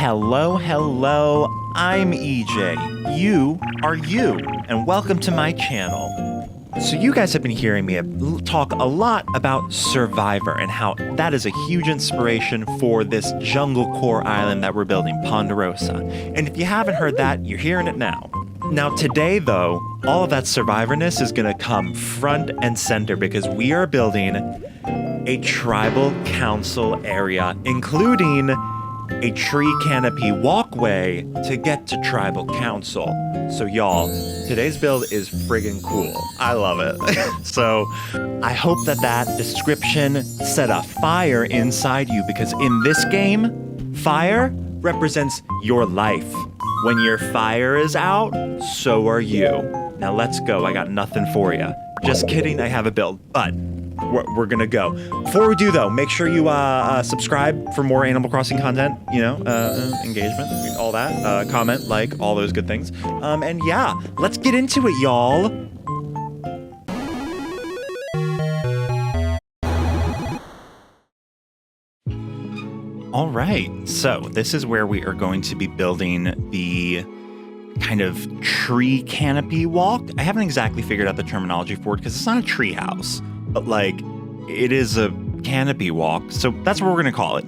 Hello, I'm EJ. You are you, and welcome to my channel. So you guys have been hearing me talk a lot about Survivor and how that is a huge inspiration for this jungle core island that we're building, Ponderosa. And if you haven't heard that, you're hearing it now. Now today though, all of that Survivorness is gonna come front and center because we are building a tribal council area, including a tree canopy walkway to get to tribal council. So y'all, today's build is friggin' cool. I love it. So I hope that description set a fire inside you, because in this game, fire represents your life. When your fire is out, so are you. Now let's go. I got nothing for you. Just kidding, I have a build, but we're gonna go. Before we do though, make sure you subscribe for more Animal Crossing content, engagement, all that, comment, like, all those good things. And yeah, let's get into it, y'all. All right, so this is where we are going to be building the kind of tree canopy walk. I haven't exactly figured out the terminology for it because it's not a tree house, but like it is a canopy walk. So that's what we're going to call it.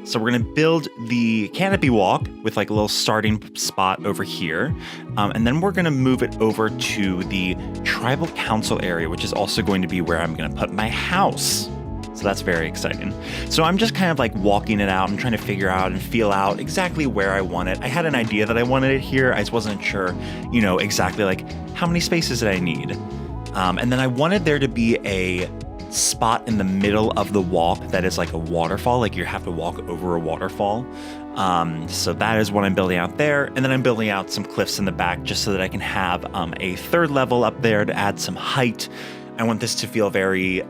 So we're going to build the canopy walk with like a little starting spot over here. And then we're going to move it over to the tribal council area, which is also going to be where I'm going to put my house. So that's very exciting. So I'm just kind of like walking it out and trying to figure out and feel out exactly where I want it. I had an idea that I wanted it here. I just wasn't sure, exactly like how many spaces did I need. And then I wanted there to be a spot in the middle of the walk that is like a waterfall, like you have to walk over a waterfall. So that is what I'm building out there. And then I'm building out some cliffs in the back just so that I can have a third level up there to add some height. I want this to feel very,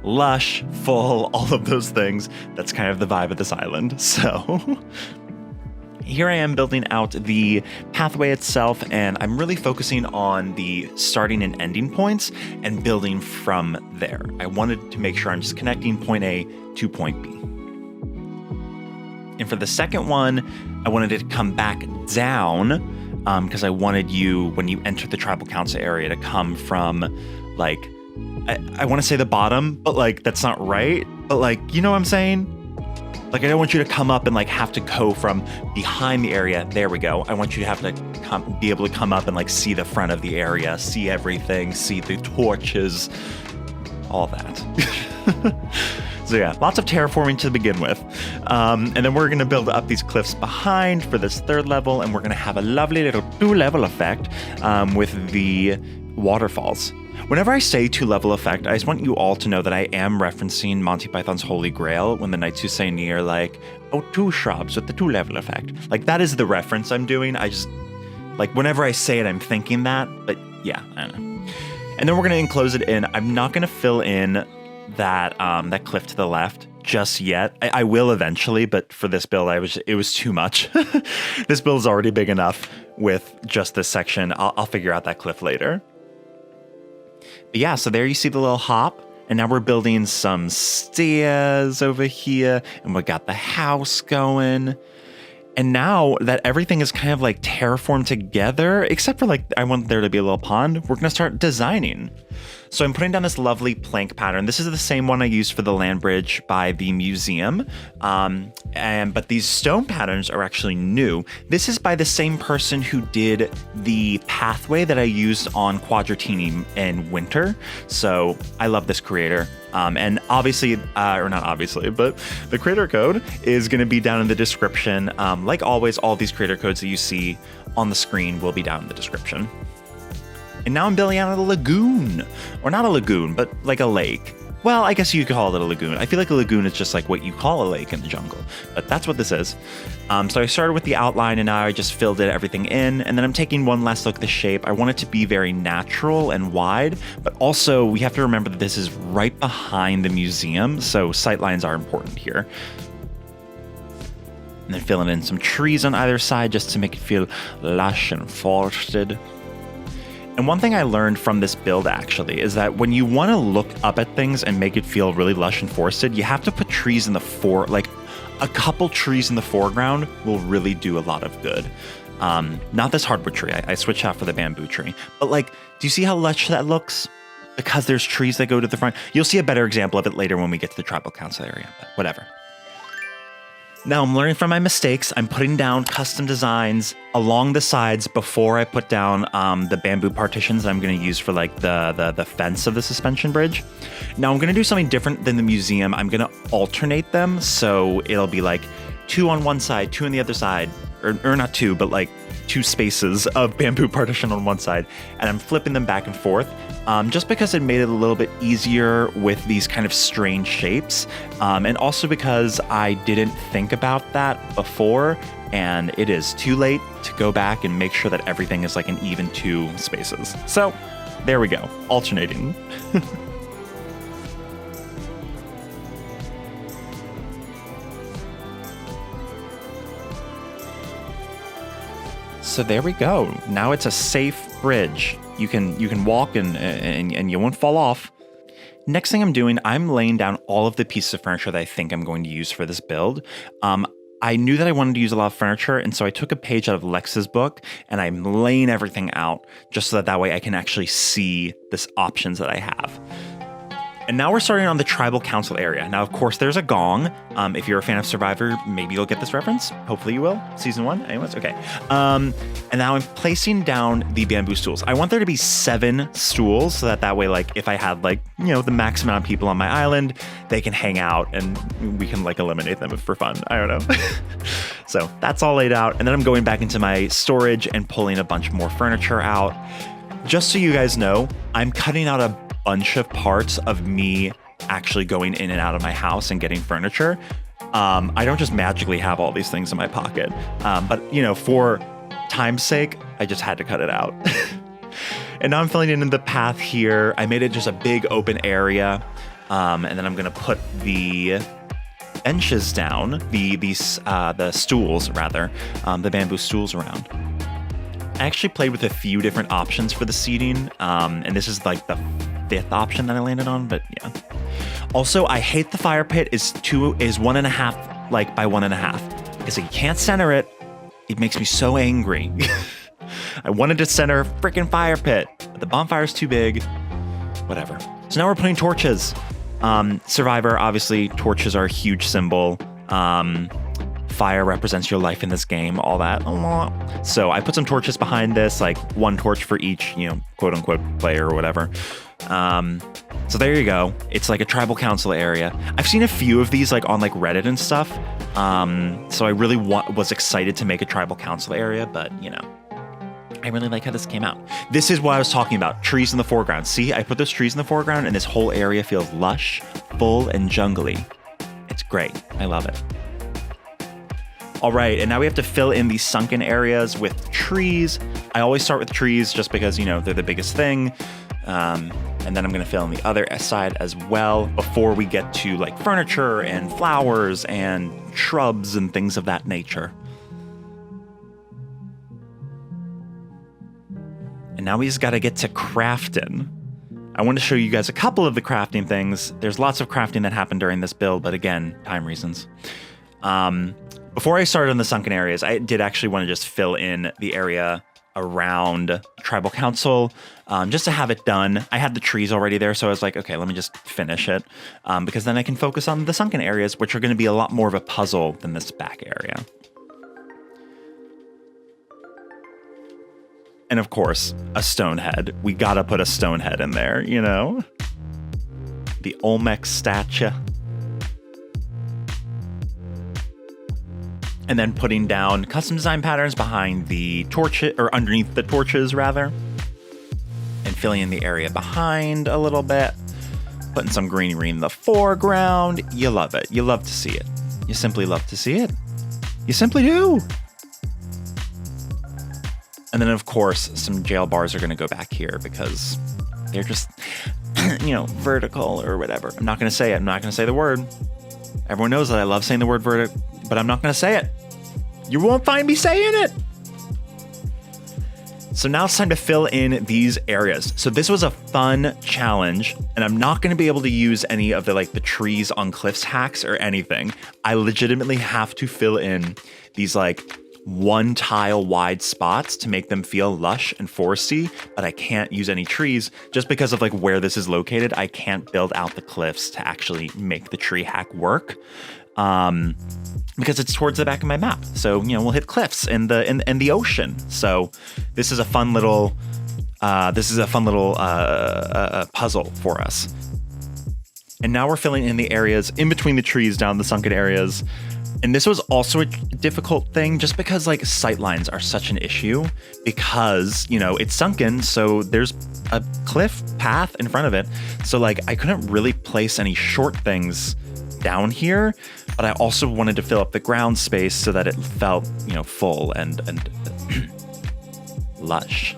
lush, full, all of those things. That's kind of the vibe of this island. So here I am building out the pathway itself, and I'm really focusing on the starting and ending points and building from there. I wanted to make sure I'm just connecting point A to point B. And for the second one, I wanted it to come back down because I wanted you, when you enter the tribal council area, to come from like, I want to say the bottom, but like that's not right. But like, you know what I'm saying? Like, I don't want you to come up and like have to go from behind the area. There we go. I want you to have to be able to come up and like see the front of the area, see everything, see the torches, all that. So yeah, lots of terraforming to begin with. And then we're gonna build up these cliffs behind for this third level, and we're gonna have a lovely little 2-level effect with the waterfalls. Whenever I say 2-level effect, I just want you all to know that I am referencing Monty Python's Holy Grail when the knights who say near like, oh, 2 shrubs with the 2-level effect. Like, that is the reference I'm doing. I just, like, whenever I say it, I'm thinking that, but yeah, I don't know. And then we're gonna enclose it in. I'm not gonna fill in that cliff to the left just yet. I will eventually, but for this build, it was too much. This build is already big enough with just this section. I'll figure out that cliff later. But yeah, so there you see the little hop, and now we're building some stairs over here, and we got the house going. And now that everything is kind of like terraformed together, except for like, I want there to be a little pond, we're gonna start designing. So I'm putting down this lovely plank pattern. This is the same one I used for the land bridge by the museum. But these stone patterns are actually new. This is by the same person who did the pathway that I used on Quadratini in winter. So I love this creator. And obviously, or not obviously, but the creator code is going to be down in the description. Like always, all these creator codes that you see on the screen will be down in the description. And now I'm building out a lagoon, or not a lagoon, but like a lake. Well, I guess you could call it a lagoon. I feel like a lagoon is just like what you call a lake in the jungle, but that's what this is. So I started with the outline, and now I just filled everything in, and then I'm taking one last look at the shape. I want it to be very natural and wide, but also we have to remember that this is right behind the museum, so sightlines are important here. And then filling in some trees on either side just to make it feel lush and forested. And one thing I learned from this build actually is that when you want to look up at things and make it feel really lush and forested, you have to put trees in the A couple trees in the foreground will really do a lot of good. Not this hardwood tree. I switched out for the bamboo tree. But like, do you see how lush that looks? Because there's trees that go to the front. You'll see a better example of it later when we get to the tribal council area, but whatever. Now I'm learning from my mistakes. I'm putting down custom designs along the sides before I put down the bamboo partitions that I'm going to use for like the fence of the suspension bridge. Now I'm going to do something different than the museum. I'm going to alternate them. So it'll be like 2 on one side, 2 on the other side, or not 2, but like 2 spaces of bamboo partition on one side. And I'm flipping them back and forth. Just because it made it a little bit easier with these kind of strange shapes. And also because I didn't think about that before, and it is too late to go back and make sure that everything is like an even 2 spaces. So there we go, alternating. So there we go. Now it's a safe bridge. You can walk and you won't fall off. Next thing I'm doing, I'm laying down all of the pieces of furniture that I think I'm going to use for this build. I knew that I wanted to use a lot of furniture, and so I took a page out of Lex's book and I'm laying everything out just so that way I can actually see the options that I have. And now we're starting on the tribal council area. Now, of course, there's a gong. If you're a fan of Survivor, maybe you'll get this reference. Hopefully you will. Season 1, anyways? Okay. And now I'm placing down the bamboo stools. I want there to be 7 stools so that way, like, if I had, like, you know, the max amount of people on my island, they can hang out and we can, like, eliminate them for fun. I don't know. So that's all laid out. And then I'm going back into my storage and pulling a bunch more furniture out. Just so you guys know, I'm cutting out a bunch of parts of me actually going in and out of my house and getting furniture. I don't just magically have all these things in my pocket, but you know, for time's sake, I just had to cut it out. And now I'm filling in the path here. I made it just a big open area, and then I'm gonna put the benches down, the stools rather, the bamboo stools around. I actually played with a few different options for the seating, and this is like the 5th option that I landed on, but yeah. Also, I hate the fire pit is 1.5 like by 1.5 because you can't center it. It makes me so angry. I wanted to center a freaking fire pit, but the bonfire's too big. Whatever. So now we're putting torches. Survivor, obviously, torches are a huge symbol. Fire represents your life in this game, all that. So I put some torches behind this, like 1 torch for each, you know, quote unquote player or whatever. So there you go. It's like a tribal council area. I've seen a few of these like on like Reddit and stuff. So I really was excited to make a tribal council area, but you know, I really like how this came out. This is what I was talking about. Trees in the foreground. See, I put those trees in the foreground and this whole area feels lush, full, and jungly. It's great. I love it. All right, and now we have to fill in these sunken areas with trees. I always start with trees just because, you know, they're the biggest thing. And then I'm going to fill in the other side as well before we get to like furniture and flowers and shrubs and things of that nature. And now we just got to get to crafting. I want to show you guys a couple of the crafting things. There's lots of crafting that happened during this build, but again, time reasons. Before I started on the sunken areas, I did actually want to just fill in the area around tribal council, just to have it done. I had the trees already there, so I was like, okay, let me just finish it, because then I can focus on the sunken areas, which are going to be a lot more of a puzzle than this back area. And of course, a stone head. We gotta put a stone head in there, you know? The Olmec statue. And then putting down custom design patterns behind the torches, or underneath the torches rather. And filling in the area behind a little bit. Putting some greenery in the foreground. You love it. You love to see it. You simply love to see it. You simply do. And then of course, some jail bars are gonna go back here because they're just, you know, vertical or whatever. I'm not gonna say it. I'm not gonna say the word. Everyone knows that I love saying the word vertical, but I'm not going to say it. You won't find me saying it. So now it's time to fill in these areas. So this was a fun challenge, and I'm not going to be able to use any of the trees on cliffs hacks or anything. I legitimately have to fill in these one tile wide spots to make them feel lush and foresty, but I can't use any trees just because of where this is located. I can't build out the cliffs to actually make the tree hack work. Because it's towards the back of my map. So, we'll hit cliffs and the ocean. So this is a fun little puzzle for us. And now we're filling in the areas in between the trees down the sunken areas. And this was also a difficult thing just because sight lines are such an issue because, it's sunken. So there's a cliff path in front of it. So I couldn't really place any short things down here, but I also wanted to fill up the ground space so that it felt, full and lush.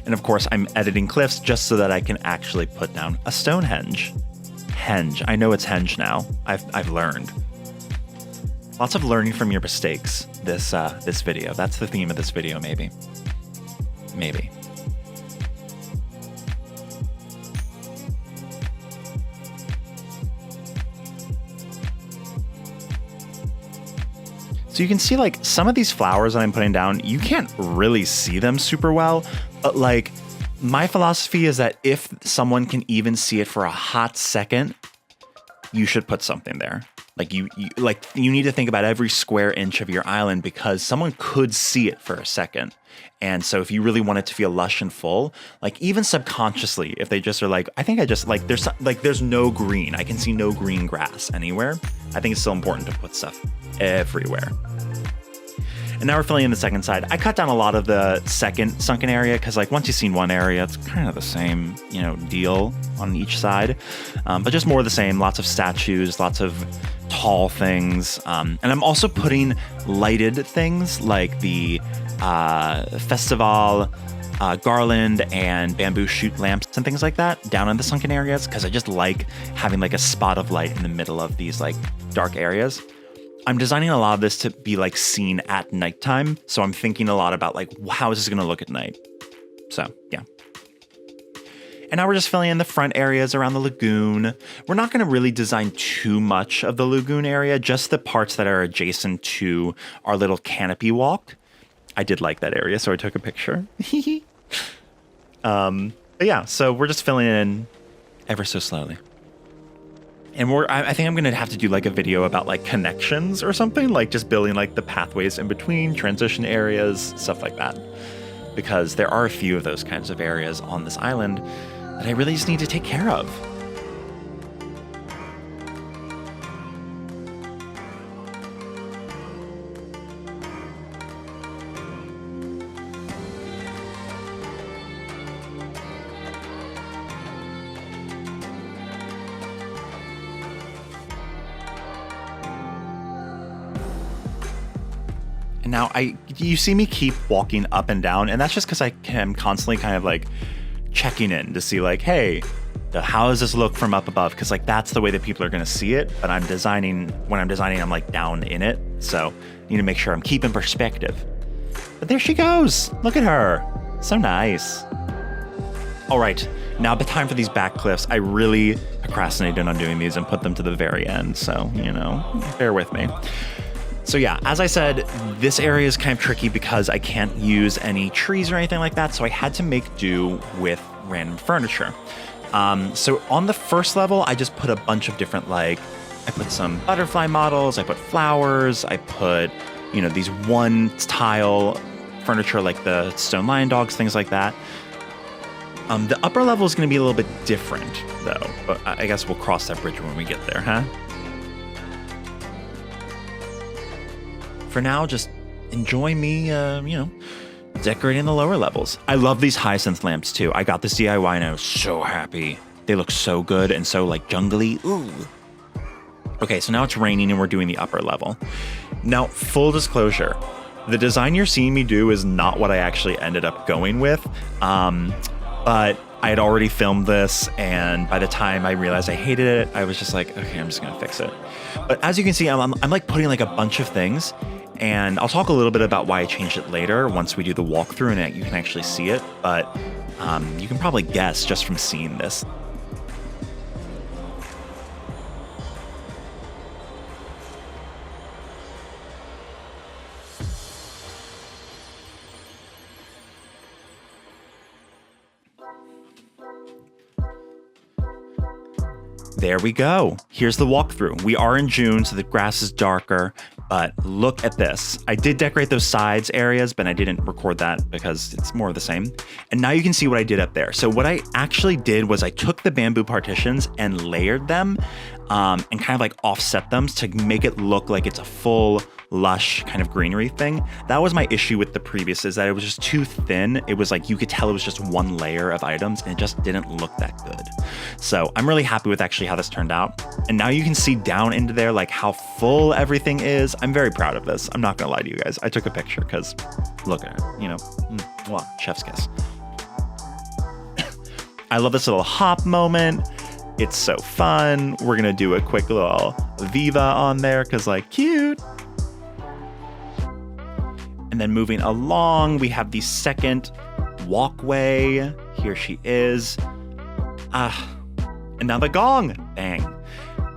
And of course, I'm editing cliffs just so that I can actually put down a Stonehenge. Henge. I know it's henge now. I've learned. Lots of learning from your mistakes. This video. That's the theme of this video, maybe. Maybe. So you can see some of these flowers that I'm putting down, you can't really see them super well, but my philosophy is that if someone can even see it for a hot second, you should put something there. You need to think about every square inch of your island because someone could see it for a second. And so if you really want it to feel lush and full, even subconsciously, if they just are I think I just there's no green. I can see no green grass anywhere. I think it's still important to put stuff everywhere. And now we're filling in the second side. I cut down a lot of the second sunken area because once you've seen one area, it's kind of the same, deal on each side. But just more of the same, lots of statues, lots of tall things. And I'm also putting lighted things like the festival garland and bamboo shoot lamps and things like that down in the sunken areas because I just like having a spot of light in the middle of these dark areas. I'm designing a lot of this to be seen at nighttime. So I'm thinking a lot about how is this going to look at night? So yeah. And now we're just filling in the front areas around the lagoon. We're not going to really design too much of the lagoon area, just the parts that are adjacent to our little canopy walk. I did like that area, so I took a picture. But yeah, so we're just filling in ever so slowly. And I think I'm going to have to do a video about connections or something, just building the pathways in between, transition areas, stuff like that. Because there are a few of those kinds of areas on this island that I really just need to take care of. Now, you see me keep walking up and down, and that's just because I am constantly kind of checking in to see hey, how does this look from up above? Because that's the way that people are going to see it. But when I'm designing, I'm down in it. So I need to make sure I'm keeping perspective. But there she goes. Look at her. So nice. All right, now the time for these back cliffs. I really procrastinated on doing these and put them to the very end. So, bear with me. So yeah, as I said, this area is kind of tricky because I can't use any trees or anything like that. So I had to make do with random furniture. So on the first level, I just put a bunch of different, I put some butterfly models, I put flowers, I put, these one tile furniture like the stone lion dogs, things like that. The upper level is going to be a little bit different though, but I guess we'll cross that bridge when we get there, huh? For now, just enjoy me, decorating the lower levels. I love these hyacinth lamps too. I got this DIY and I was so happy. They look so good and so jungly. Ooh. Okay, so now it's raining and we're doing the upper level. Now, full disclosure, the design you're seeing me do is not what I actually ended up going with. But I had already filmed this, and by the time I realized I hated it, I was just okay, I'm just gonna fix it. But as you can see, I'm putting a bunch of things. And I'll talk a little bit about why I changed it later once we do the walkthrough and you can actually see it. But you can probably guess just from seeing this. There we go. Here's the walkthrough. We are in June, so the grass is darker, but look at this. I did decorate those sides areas, but I didn't record that because it's more of the same. And now you can see what I did up there. So what I actually did was I took the bamboo partitions and layered them and kind of like offset them to make it look like it's a full lush kind of greenery thing. That was my issue with the previous, is that it was just too thin. It was like, you could tell it was just one layer of items and it just didn't look that good. So I'm really happy with actually how this turned out. And now you can see down into there, like how full everything is. I'm very proud of this. I'm not gonna lie to you guys. I took a picture because look at it, you know, chef's kiss. I love this little hop moment. It's so fun. We're gonna do a quick little Viva on there because like cute. And then moving along, we have the second walkway. Here she is. And now the gong. Bang.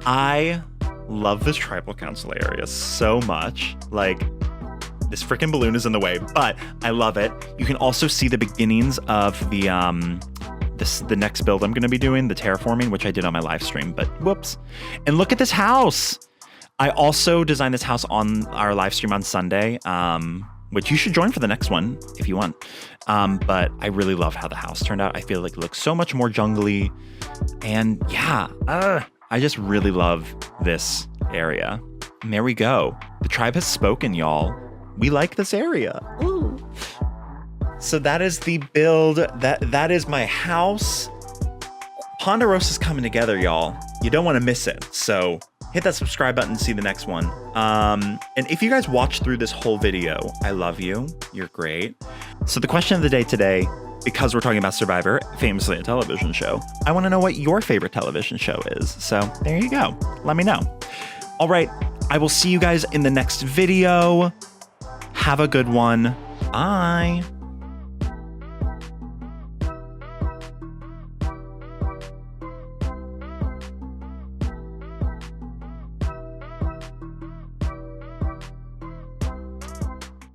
I love this tribal council area so much. Like, this freaking balloon is in the way, but I love it. You can also see the beginnings of the the next build I'm gonna be doing, the terraforming, which I did on my live stream, but whoops. And look at this house. I also designed this house on our live stream on Sunday, which you should join for the next one if you want. But I really love how the house turned out. I feel like it looks so much more jungly. And yeah, I just really love this area. And there we go. The tribe has spoken, y'all. We like this area. Ooh. So that is the build. That is my house. Ponderosa's coming together, y'all. You don't want to miss it. So hit that subscribe button to see the next one. And if you guys watched through this whole video, I love you. You're great. So the question of the day today, because we're talking about Survivor, famously a television show, I want to know what your favorite television show is. So there you go. Let me know. All right. I will see you guys in the next video. Have a good one. Bye.